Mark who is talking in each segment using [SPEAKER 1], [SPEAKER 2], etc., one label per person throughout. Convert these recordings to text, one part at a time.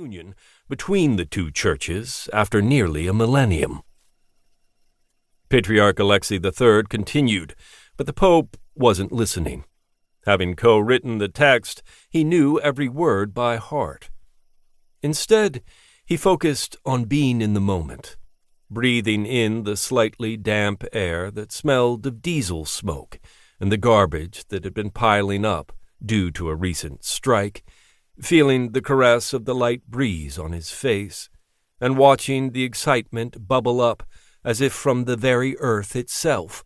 [SPEAKER 1] union between the two churches after nearly a millennium. Patriarch Alexei III continued, but the Pope wasn't listening. Having co-written the text, he knew every word by heart. Instead, he focused on being in the moment, breathing in the slightly damp air that smelled of diesel smoke and the garbage that had been piling up due to a recent strike, feeling the caress of the light breeze on his face, and watching the excitement bubble up as if from the very earth itself,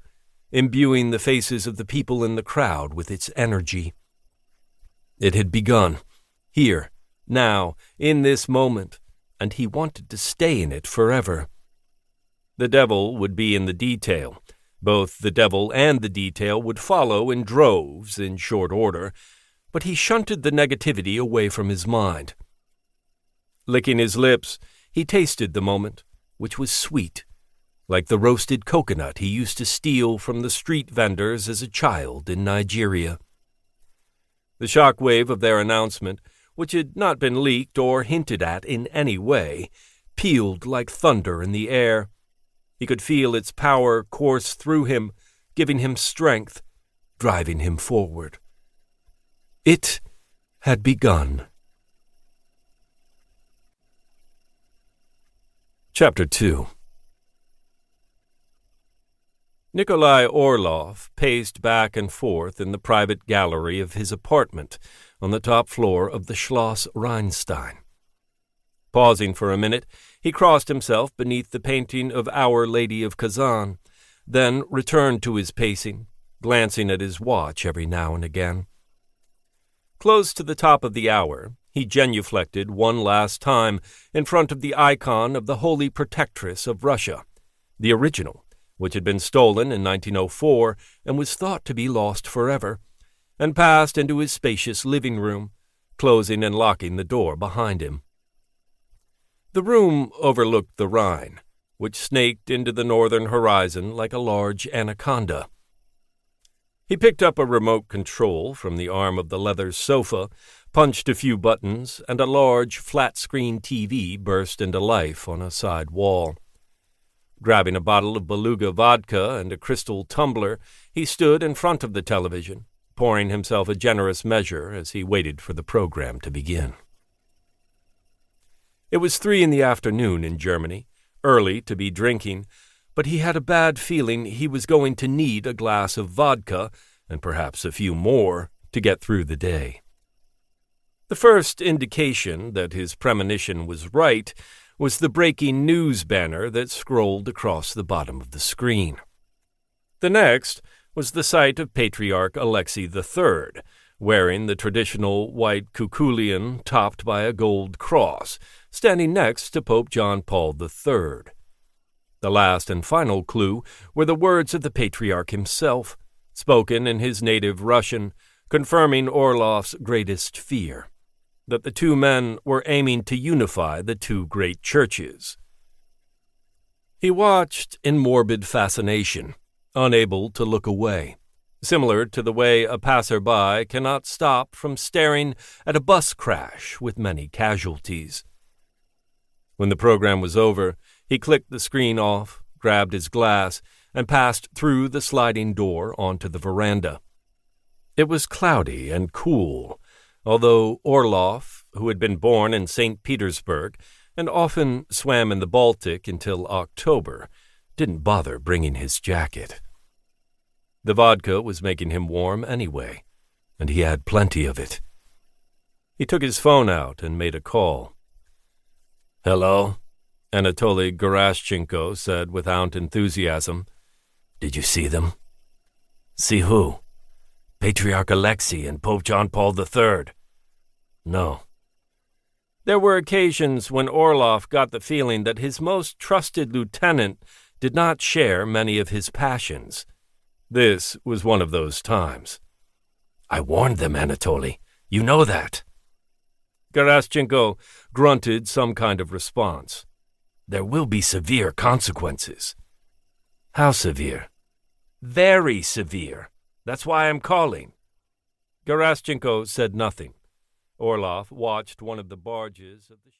[SPEAKER 1] imbuing the faces of the people in the crowd with its energy. It had begun, here, now, in this moment, and he wanted to stay in it forever. The devil would be in the detail. Both the devil and the detail would follow in droves in short order, but he shunted the negativity away from his mind. Licking his lips, he tasted the moment, which was sweet, like the roasted coconut he used to steal from the street vendors as a child in Nigeria. The shockwave of their announcement, which had not been leaked or hinted at in any way, pealed like thunder in the air. He could feel its power course through him, giving him strength, driving him forward. It had begun. Chapter 2. Nikolai Orlov paced back and forth in the private gallery of his apartment on the top floor of the Schloss Rheinstein. Pausing for a minute, he crossed himself beneath the painting of Our Lady of Kazan, then returned to his pacing, glancing at his watch every now and again. Close to the top of the hour, he genuflected one last time in front of the icon of the Holy Protectress of Russia, the original, which had been stolen in 1904 and was thought to be lost forever, and passed into his spacious living room, closing and locking the door behind him. The room overlooked the Rhine, which snaked into the northern horizon like a large anaconda. He picked up a remote control from the arm of the leather sofa, punched a few buttons, and a large flat-screen TV burst into life on a side wall. Grabbing a bottle of Beluga vodka and a crystal tumbler, he stood in front of the television, pouring himself a generous measure as he waited for the program to begin. It was 3 p.m. in Germany, early to be drinking, but he had a bad feeling he was going to need a glass of vodka, and perhaps a few more, to get through the day. The first indication that his premonition was right was the breaking news banner that scrolled across the bottom of the screen. The next was the sight of Patriarch Alexei III, wearing the traditional white cuculion topped by a gold cross, standing next to Pope John Paul III. The last and final clue were the words of the Patriarch himself, spoken in his native Russian, confirming Orlov's greatest fear, that the two men were aiming to unify the two great churches. He watched in morbid fascination, unable to look away, similar to the way a passerby cannot stop from staring at a bus crash with many casualties. When the program was over, he clicked the screen off, grabbed his glass, and passed through the sliding door onto the veranda. It was cloudy and cool, although Orlov, who had been born in St. Petersburg and often swam in the Baltic until October, didn't bother bringing his jacket. The vodka was making him warm anyway, and he had plenty of it. He took his phone out and made a call. "Hello?" Anatoly Geraschenko said without enthusiasm. "Did you see them?" "See who?" "Patriarch Alexei and Pope John Paul III. "No." There were occasions when Orlov got the feeling that his most trusted lieutenant did not share many of his passions. This was one of those times. "I warned them, Anatoly. You know that." Geraschenko grunted some kind of response. "There will be severe consequences." "How severe?" "Very severe. That's why I'm calling." Geraschenko said nothing. Orlov watched one of the barges of the